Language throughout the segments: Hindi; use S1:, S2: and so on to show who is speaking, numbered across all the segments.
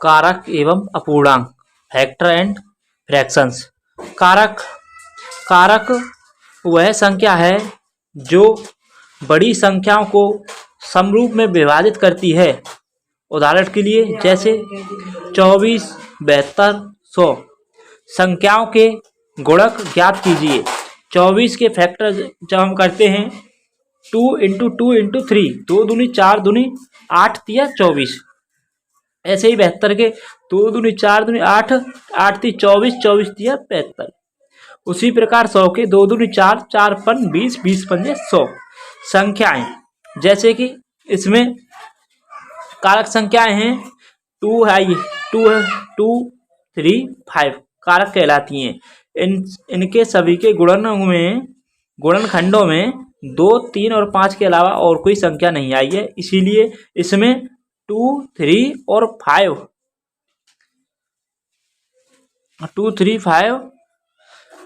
S1: कारक एवं अपूर्णांक, फैक्टर एंड फ्रैक्शंस। कारक कारक वह संख्या है जो बड़ी संख्याओं को समरूप में विभाजित करती है। उदाहरण के लिए जैसे 24, 72, 100। संख्याओं के गुणक ज्ञात कीजिए। 24 के फैक्टर जब हम करते हैं 2 × 2 × 3, 2 दूनी 4 दूनी 8 तिया 24। ऐसे ही 72 के 2 दूनी 4 दूनी 8, 8 ती 24, 24 तिया 75। उसी प्रकार 100 के 2 दूनी 4, 4 पन 20, 20 पंजे 100। संख्याएं जैसे कि इसमें कारक संख्याएं हैं 2 है, 2, 3, 5 कारक कहलाती हैं। इनके सभी के गुणनखंडों में 2, 3 और 5 के अलावा और कोई संख्या नहीं आई है, इसीलिए इसमें 2, 3 और 5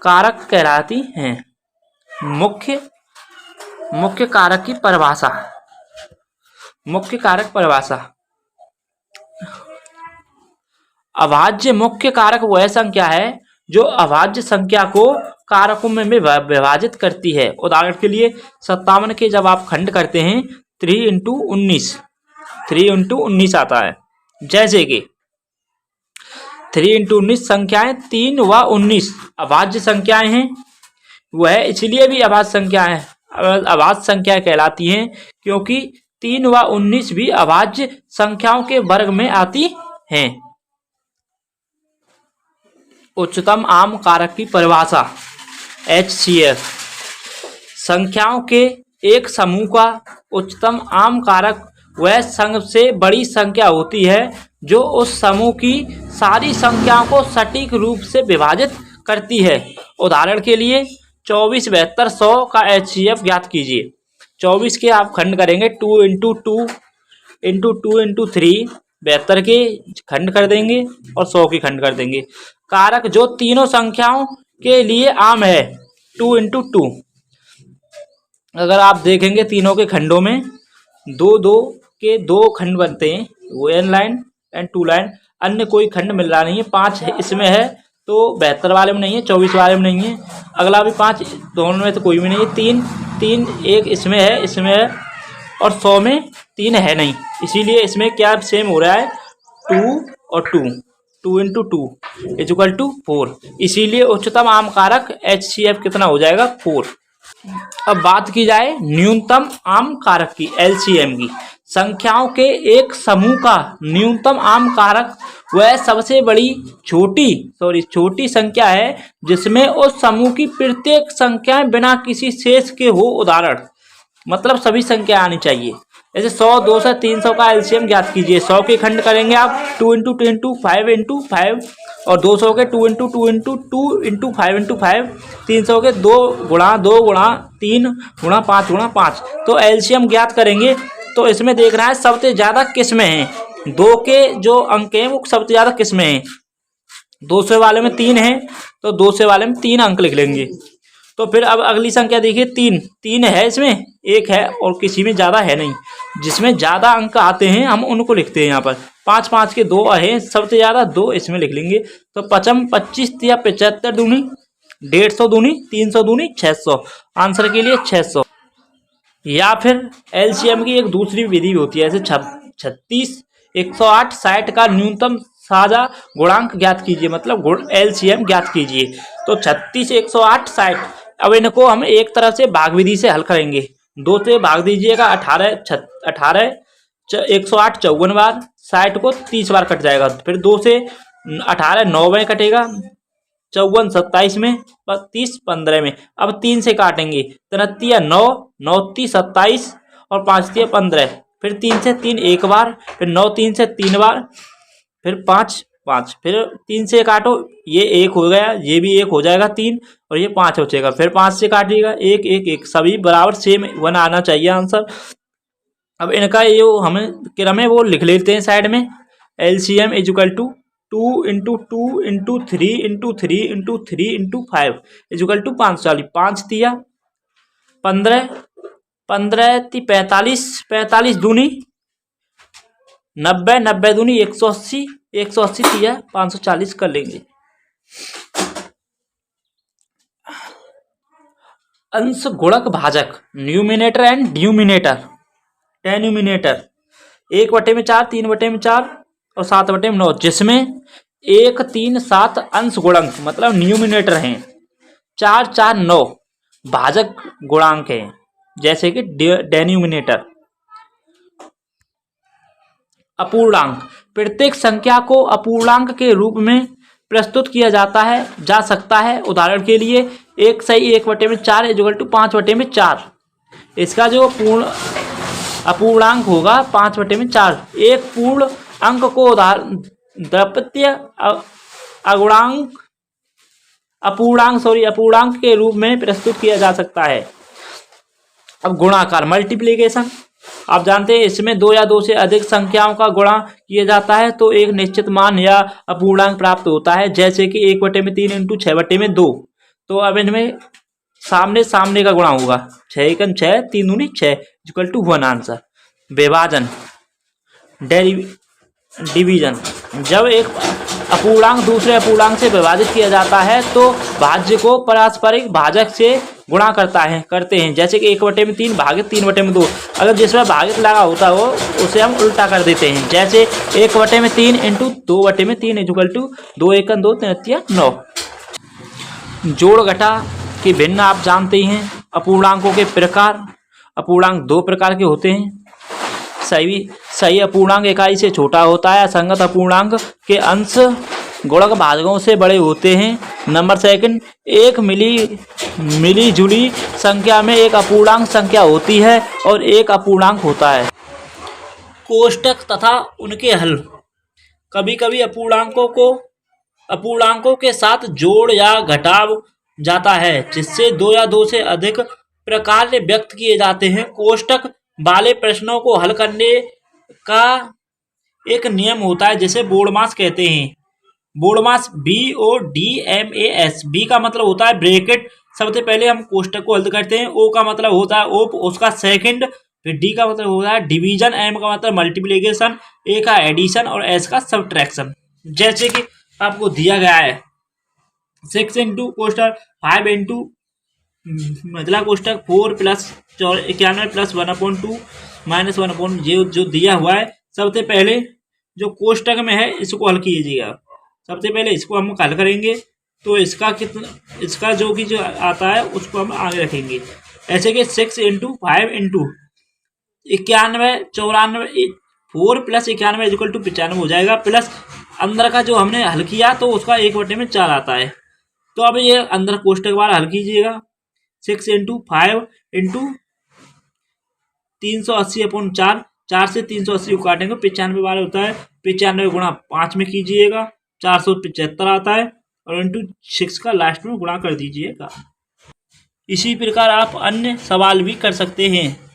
S1: कारक कहलाती हैं। मुख्य कारक की परिभाषा। मुख्य कारक परिभाषा। अभाज्य मुख्य कारक वह संख्या है जो अभाज्य संख्या को कारकों में विभाजित करती है। उदाहरण के लिए 57 के जब आप खंड करते हैं 3 × 19 आता है। जैसे कि 3 × 19 संख्याएं 3 व 19 अभाज्य संख्याएं हैं। वह इसलिए भी अभाज्य संख्या कहलाती हैं क्योंकि 3 व 19 भी अभाज्य संख्याओं के वर्ग में आती हैं। उच्चतम आम कारक की परिभाषा। HCF संख्याओं के एक समूह का उच्चतम आम कारक वह सबसे बड़ी संख्या होती है जो उस समूह की सारी संख्याओं को सटीक रूप से विभाजित करती है। उदाहरण के लिए 24, 72, 100 का HCF ज्ञात कीजिए। 24 के आप खंड करेंगे 2 × 2 × 3, 72 के खंड कर देंगे और 100 के खंड कर देंगे। कारक जो तीनों संख्याओं के लिए आम है 2 × 2। अगर आप देखेंगे तीनों के खंडों में 2 के 2 खंड बनते हैं, वो n लाइन एंड 2 लाइन। अन्य कोई खंड मिल रहा नहीं है। 5 इसमें है तो 72 वाले में नहीं है, 24 वाले में नहीं है। अगला भी 5, दोनों में तो कोई भी नहीं है। 3 एक इसमें है और 100 में 3 है नहीं, इसीलिए इसमें क्या सेम हो रहा है 2 और 2 × 2 = 4। इसीलिए उच्चतम आम कारक HCF कितना हो जाएगा 4। अब बात की जाए न्यूनतम आम कारक की, LCM की। संख्याओं के एक समूह का न्यूनतम आम कारक वह सबसे बड़ी छोटी संख्या है जिसमें उस समूह की प्रत्येक संख्या बिना किसी शेष के हो। उदाहरण मतलब सभी संख्या आनी चाहिए। जैसे 100, 200, 300 का LCM ज्ञात कीजिए। 100 के खंड करेंगे आप 2 × 2 × 5 × 5 और 200 के 2 × 2 × 2 × 5 × 5, 300 के 2 × 2 × 3 × 5 × 5। तो LCM ज्ञात करेंगे तो इसमें देख रहा है सबसे ज्यादा किस में है। 2 के जो अंक हैं वो सबसे ज्यादा किस में है। 200 वाले में 3 है तो 200 वाले में 3 अंक लिख लेंगे। तो फिर अब अगली संख्या देखिए 3 है, इसमें 1 है और किसी में ज़्यादा है नहीं। जिसमें ज़्यादा अंक आते हैं हम उनको लिखते हैं यहाँ पर। 5 के 2 हैं, सबसे ज़्यादा 2 इसमें लिख लेंगे। तो 55, 25 या 75 दूनी 150 दूनी 300 दूनी 600। आंसर के लिए 600। या फिर LCM की एक दूसरी विधि होती है, जैसे 36, 108, 60 का न्यूनतम साझा गुणांक ज्ञात कीजिए, मतलब LCM ज्ञात कीजिए। तो 36, 108, 60। अब इनको हम एक तरफ से भाग विधि से हल करेंगे। 2 से भाग दीजिएगा 18 108 54 बार, 60 को 30 बार कट जाएगा। फिर 2 से 18 9 में कटेगा, 54 27 में, 30 15 में। अब 3 से काटेंगे 3 9 9 27 और 5 15। फिर 3 से 3 एक बार, फिर 9 3 से 3 बार, फिर 5 5। फिर 3 से काटो, ये 1 हो गया, ये भी 1 हो जाएगा 3 और ये 5 हो जाएगा। फिर 5 से काटिएगा 1 1 1, सभी बराबर सेम 1 आना चाहिए आंसर। अब इनका ये हमें क्रम है वो लिख लेते हैं साइड में। LCM = 2 × 2 × 3 × 3 × 3 × 5 = 540। 5 तिया 15, 15 ती 45, 45 दूनी 90, 90 दूनी 180, 180 किया 540 कर लेंगे। अंश गुणक भाजक न्यूमिनेटर एंड डिनोमिनेटर डेनोमिनेटर 1/4 3/4 और 7/9 जिसमें 1 3 7 अंश गुणक मतलब न्यूमिनेटर हैं, 4 4 9 भाजक गुणांक हैं जैसे कि डेनोमिनेटर। अपूर्णांक प्रत्येक संख्या को अपूर्णांक के रूप में प्रस्तुत किया जा सकता है। उदाहरण के लिए 1 सही 1/4 इक्वल टू 5/4। इसका जो पूर्ण अपूर्णांक होगा 5/4। एक पूर्ण अंक को द्वितीय अपूर्णांक के रूप में प्रस्तुत किया जा सकता है। अब गुणाकार मल्टीप्लिकेशन आप जानते हैं, इसमें 2 या 2 से अधिक संख्याओं का गुणा किया जाता है तो एक निश्चित मान या अपूर्णांक प्राप्त होता है, जैसे कि 1/3 इंटू 6/2। तो अब इनमें सामने सामने का गुणा होगा, 6 एकम 6 3 दूनी 6 इक्वल टू 1 आंसर। विभाजन डिवीजन जब एक अपूर्णांक दूसरे अपूर्णांक से विभाजित किया जाता है तो भाज्य को पारस्परिक भाजक से गुणा करते हैं, जैसे कि 1/3 भागित 3/2। अगर जिसमें भागित लगा होता हो उसे हम उल्टा कर देते हैं, जैसे 1/3 इंटू 2/3 इक्वल टू 2 एकम 2 3 9। जोड़ घटा के भिन्न आप जानते हैं। अपूर्णांकों के प्रकार, अपूर्णांक 2 प्रकार के होते हैं। सही अपूर्णांक इकाई से छोटा होता है। असंगत अपूर्णांक के अंश गुणक भाजकों से बड़े होते हैं। नंबर सेकंड, एक मिली जुली संख्या में एक अपूर्णांक संख्या होती है और एक अपूर्णांक होता है। कोष्टक तथा उनके हल कभी कभी अपूर्णांकों के साथ जोड़ या घटाव जाता है, जिससे 2 या 2 से अधिक प्रकार व्यक्त किए जाते हैं। कोष्टक वाले प्रश्नों को हल करने का एक नियम होता है जिसे बोर्डमास कहते हैं। बोर्डमास BODMAS। बी का मतलब होता है ब्रैकेट, सबसे पहले हम कोष्टक को हल करते हैं। ओ का मतलब होता है ओप, उसका सेकंड। फिर डी का मतलब होता है डिवीजन, एम का मतलब मल्टीप्लिकेशन, ए का एडिशन और एस का सब्ट्रैक्शन। जैसे कि आपको दिया गया है 6 इंटू कोष्टक 5 इंटू मतलब कोष्टक 4 प्लस 91 प्लस 1/2 माइनस 1/0 जो दिया हुआ है। सबसे पहले जो कोष्टक में है इसको हल कीजिएगा। सबसे पहले इसको हम हल करेंगे तो इसका जो आता है उसको हम आगे रखेंगे, ऐसे कि 6 into 5 into 91 94 4 plus 91 equal to 95 हो जाएगा, प्लस अंदर का जो हमने हल किया तो उसका 1/4 आता है। तो अब ये अंदर कोष्टक वाला हल कीजिएगा। 6 इंटू 5 इंटू 380/4, 4 से 380 को काटेंगे 95 वाला होता है। 95 गुणा 5 में कीजिएगा 475 आता है और इंटू 6 का लास्ट में गुणा कर दीजिएगा। इसी प्रकार आप अन्य सवाल भी कर सकते हैं।